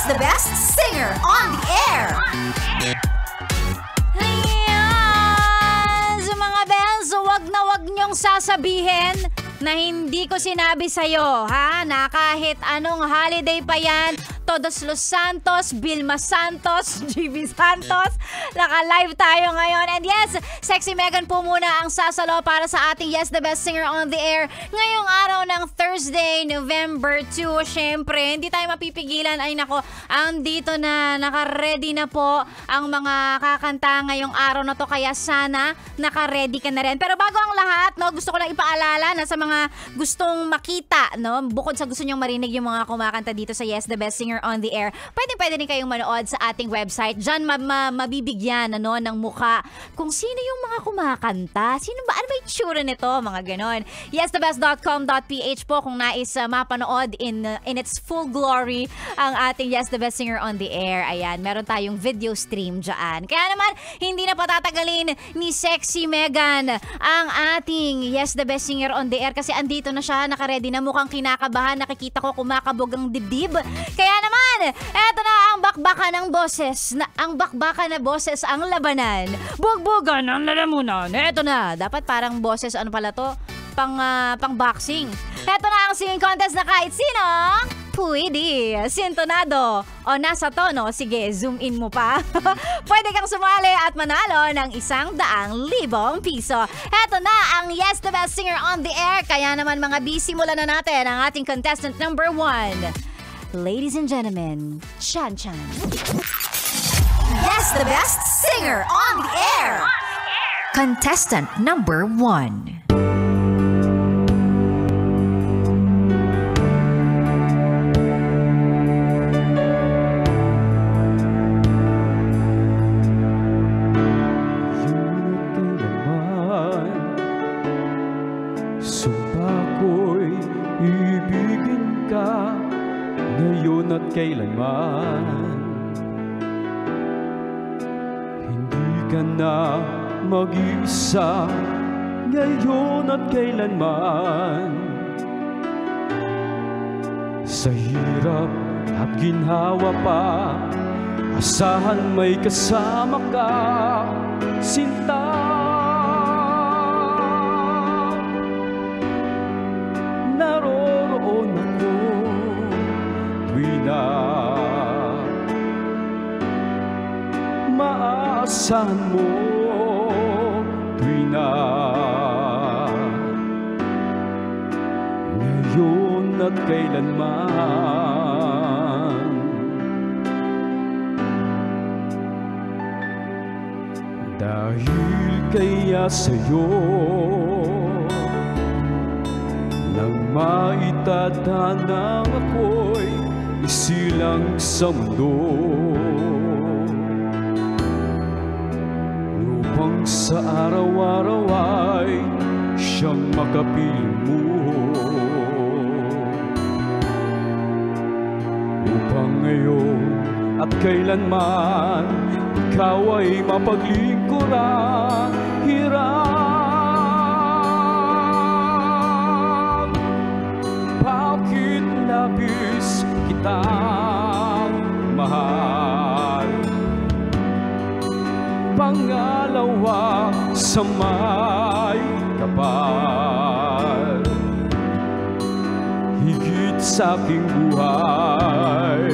the best singer on the air. Ayan! So mga Benz, wag na wag niyong sasabihin na hindi ko sinabi sa'yo, ha? Na kahit anong holiday pa yan, Todos Los Santos, Vilma Santos, GB Santos, naka-live tayo ngayon. And yes, Sexy Megan po muna ang sasalo para sa ating Yes, the Best Singer on the Air. Ngayong araw ng Thursday, November 2, syempre, hindi tayo mapipigilan. Ay nako, andito na, naka-ready na po ang mga kakanta ngayong araw na to. Kaya sana, naka-ready ka na rin. Pero bago ang lahat, no, gusto ko lang ipaalala na sa mga gustong makita, no, bukod sa gusto nyong marinig yung mga kumakanta dito sa Yes, the Best Singer on the Air, pwede rin kayong manood sa ating website. Diyan mabibigyan ng mukha kung sino yung mga kumakanta. Sino ba? Ano ba yung tsura nito? Mga ganon. YesTheBest.com.ph po kung nais mapanood in its full glory ang ating Yes, the Best Singer on the Air. Ayan, meron tayong video stream dyan. Kaya naman, hindi na patatagalin ni Sexy Megan ang ating Yes, the Best Singer on the Air kasi andito na siya, nakaredy na, mukhang kinakabahan. Nakikita ko kumakabog ang dibdib. Kaya naman, eto na ang bakbakan ng boses. Ang bakbakan na boses ang labanan. Bugbugan ang lalamunan. Eto na, dapat parang boses, ano pala to? Pang boxing. Eto na ang singing contest na kahit sino pwede. Sintonado o nasa tono, sige, zoom in mo pa. Pwede kang sumali at manalo ng 100,000 piso. Eto na ang Yes, the Best Singer on the Air. Kaya naman mga simulan na natin ang ating contestant number 1. Ladies and gentlemen, Chan Chan. Yes, the best singer on the air. Contestant number 1. Ngayon at kailanman, hindi ka na mag-iisa. Ngayon at kailanman, sa hirap at ginhawa pa, asahan may kasama ka, sinta. Naroroon ako na maaasahan mo tuwing na ngayon at kailanman. Dahil kaya sa'yo nang maitatana ako'y isilang sa mundo, upang sa araw-araw ay siyang makapiling mo, upang ngayon at kailanman ikaw ay mapaglingkuran. Hirap, bakit labis kitang mahal? Pangalawa sa may kapal, higit sa aking buhay.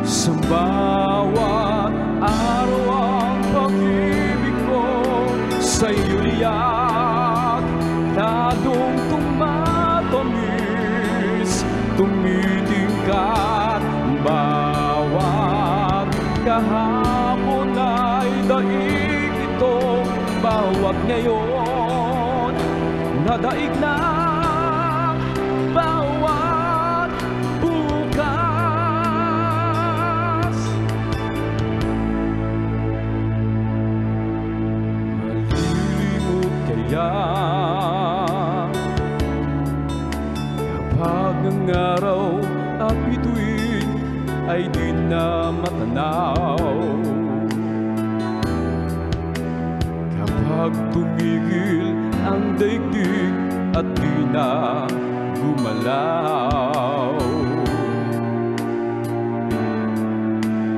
Sa bawat araw ang pag-ibig ko sa iyo liyak, ladong tumatamis, tumitingkat. Bawat kahapon ay daig ito, bawat ngayon nadaig na bawat bukas. Malilimot kaya kapag ang araw at bituin ay di na matanaw, kapag tumigil ang daigdig at di na gumalaw.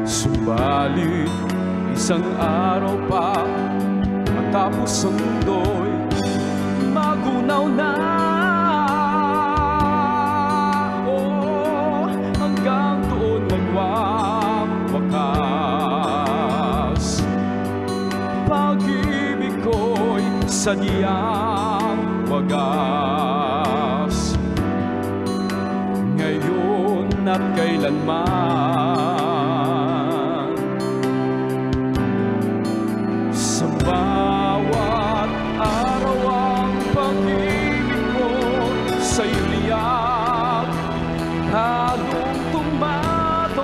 Subalit isang araw pa matapos ang mundo'y magunaw na. Oh, hanggang doon magwawakas. Pag-ibig ko'y sadyang wagas. Ngayon at kailanman, sa bawat araw ang pag-ibig ko sa'yo liyak, halong tumatamis,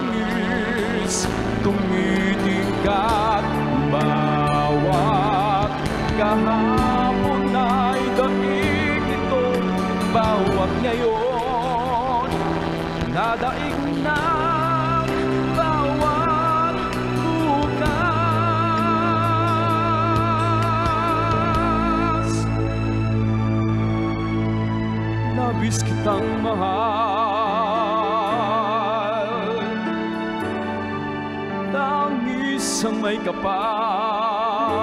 tumitingkat. Bawat kahapon ay daig nito, bawat ngayon nadaig ng bawat bukas. Labis kitang mahal, tangis ang may kapal.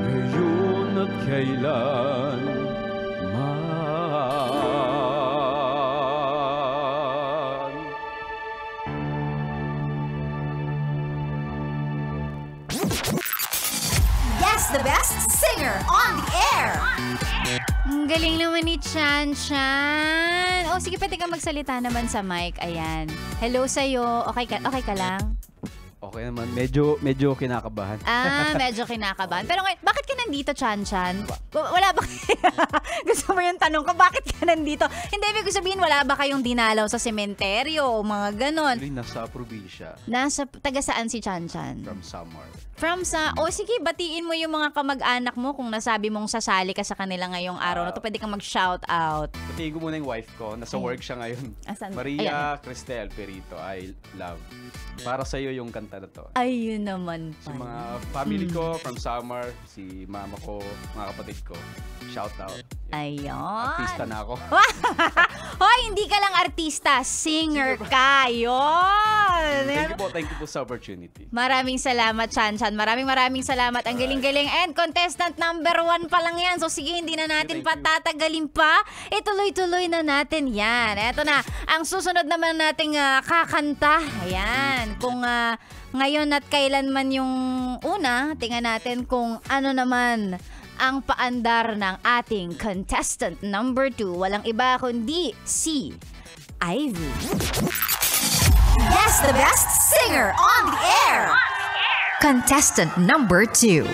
Ngayon at kailanman. Guess the best singer on the air. Ang galing naman ni Chan Chan. Oh, sige, pwede ka magsalita naman sa mic. Ayan. Hello sa'yo. Okay ka lang? Okay naman, medyo kinakabahan. Medyo kinakabahan. Pero ngayon, bakit ka nandito, Chan Chan? Wala ba gusto mo yung tanong ko, bakit ka nandito? Hindi, ibig ko sabihin, wala ba kayong dinalaw sa sementeryo o mga ganon? Actually, nasa probinsya, Taga saan si Chan Chan? from Samar. Sige, batiin mo yung mga kamag-anak mo kung nasabi mong sasali ka sa kanila ngayong araw na to. Pwede kang mag-shout out. Patingin ko muna yung wife ko. Nasa work siya ngayon. Asan? Maria Cristel Perito, I love. Para sa'yo yung kanta na to. Ayun naman Sa pala. mga family ko from Samar, si mama ko, mga kapatid ko, shout out. Ayun. Artista na ako. Hoy, hindi ka lang artista, singer ka. Yun. Thank you po sa opportunity. Maraming salamat, Chan Chan. Maraming salamat. Ang galing-galing. And contestant number 1 pa lang yan. So sige, hindi na natin Thank you. patatagalin pa. Ituloy-tuloy na natin yan. Eto na. Ang susunod naman nating kakanta. Ayan. Kung ngayon at kailanman yung una, tingnan natin kung ano naman ang paandar ng ating contestant number 2. Walang iba kundi si Ivy. Guess the best singer on the air. Contestant number 2.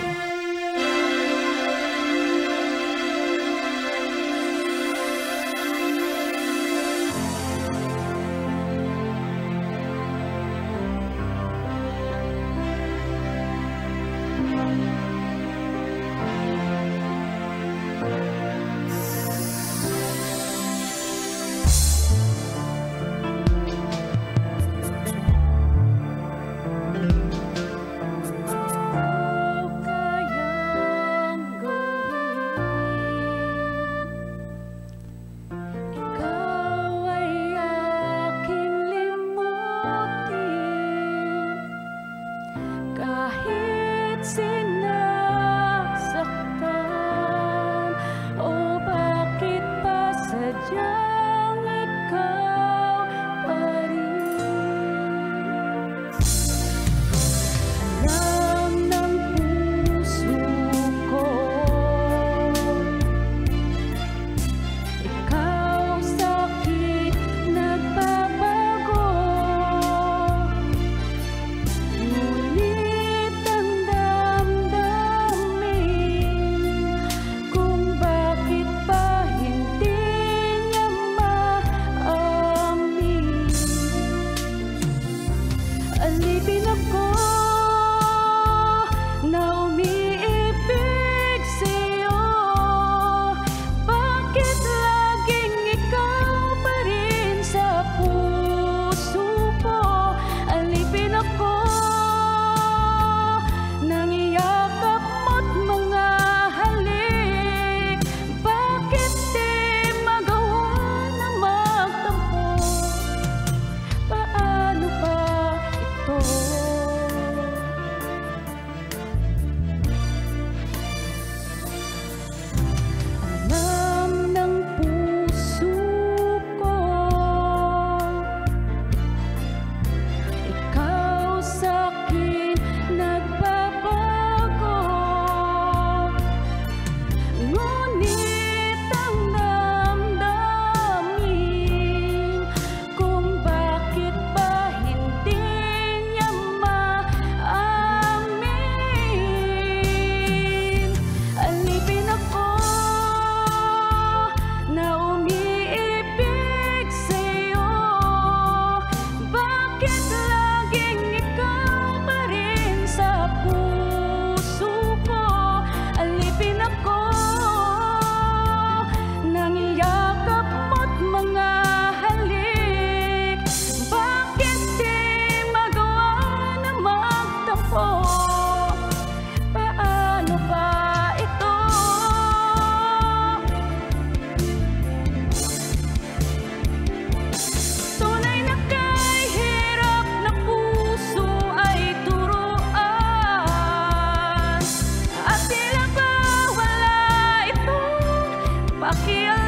pakialam.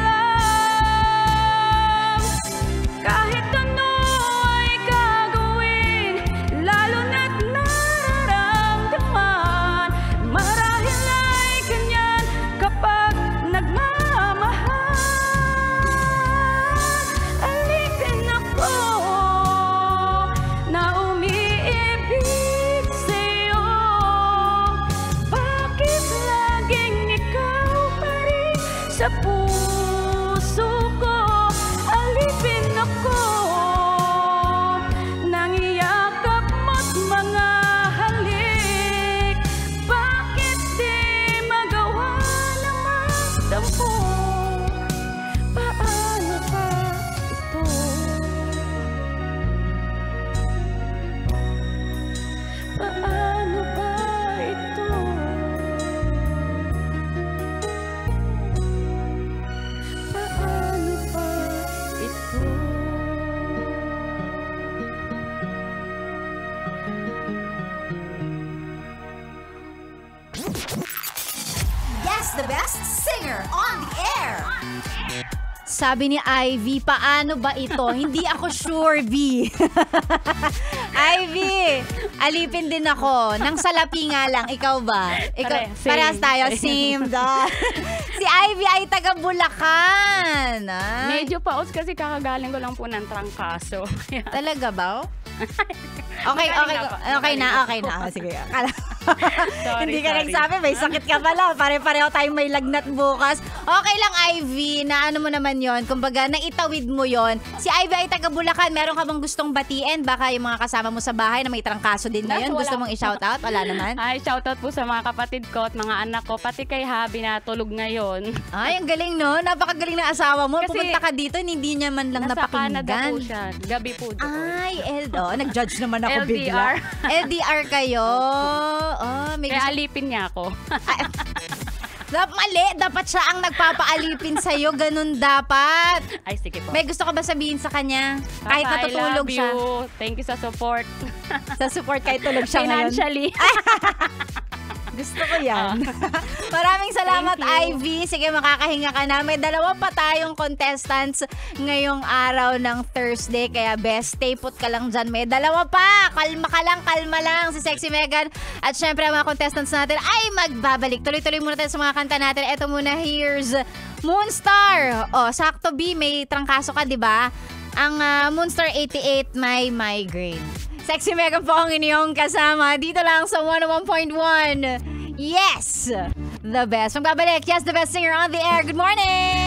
Kahit ano ay gagawin, lalo na't nararamdaman. Marahil ay ganyan kapag nagmamahal. Alipin ako na umiibig sa'yo. Bakit laging ikaw pa rin sa puso ko? Alipin ako nang iyakap mo't mga halik. Bakit di magawa ng magdampo? Paano pa ito? Paano ba ito? Paano ba ito? Guess the best singer on the air. Sabi ni Ivy, paano ba ito? Hindi ako sure, V. Ivy, alipin din ako. Nang salapi nga lang, ikaw ba? Same. Parehas tayo, same. Si Ivy ay taga Bulacan. Medyo paos kasi kakagaling ko lang po ng trangkaso. Talaga ba? Okay na. Sige. Hindi ka nagsabi, may sakit ka pala. Pare-pareho tayong may lagnat bukas. Okay lang, Ivy, na ano mo naman yon. Kumbaga, naitawid mo yon. Si Ivy ay taga Bulacan. Meron ka bang gustong batiin? Baka yung mga kasama mo sa bahay na may trangkaso din ngayon. Gusto mong i-shoutout? Wala naman? Ay, shoutout po sa mga kapatid ko at mga anak ko. Pati kay Habi na tulog ngayon. Ay, ang galing, no? Napakagaling ng asawa mo. Kasi Pumunta ka dito, hindi niya man lang nasa napakinggan. Canada po siya. Gabi po doon. Ay, nag-judge naman ako LDR. bigla. LDR kayo. Oh, may Kaya alipin niya ako. Mali, dapat siya ang nagpapaalipin sa'yo. Ganun dapat. Ay, sige po. May gusto ka ba sabihin sa kanya? Kahit Papa, natutulog I love siya. you. Thank you sa support. Sa support kahit tulog siya ngayon. Financially. Gusto ko yan. Maraming salamat, Thank you. Ivy. Sige, makakahinga ka na. May dalawa pa tayong contestants ngayong araw ng Thursday. Kaya best, stay put ka lang dyan. May dalawa pa. Kalma lang si Sexy Megan. At syempre, ang mga contestants natin ay magbabalik. Tuloy-tuloy muna tayo sa mga kanta natin. Ito muna, here's Moonstar. Oh, sakto, B. May trangkaso ka, di ba? Ang Moonstar 88, may migraine. Sexy Megan po ang inyong kasama dito lang sa 101.1. Yes! The best. Magbabalik. Yes, the best singer on the air. Good morning!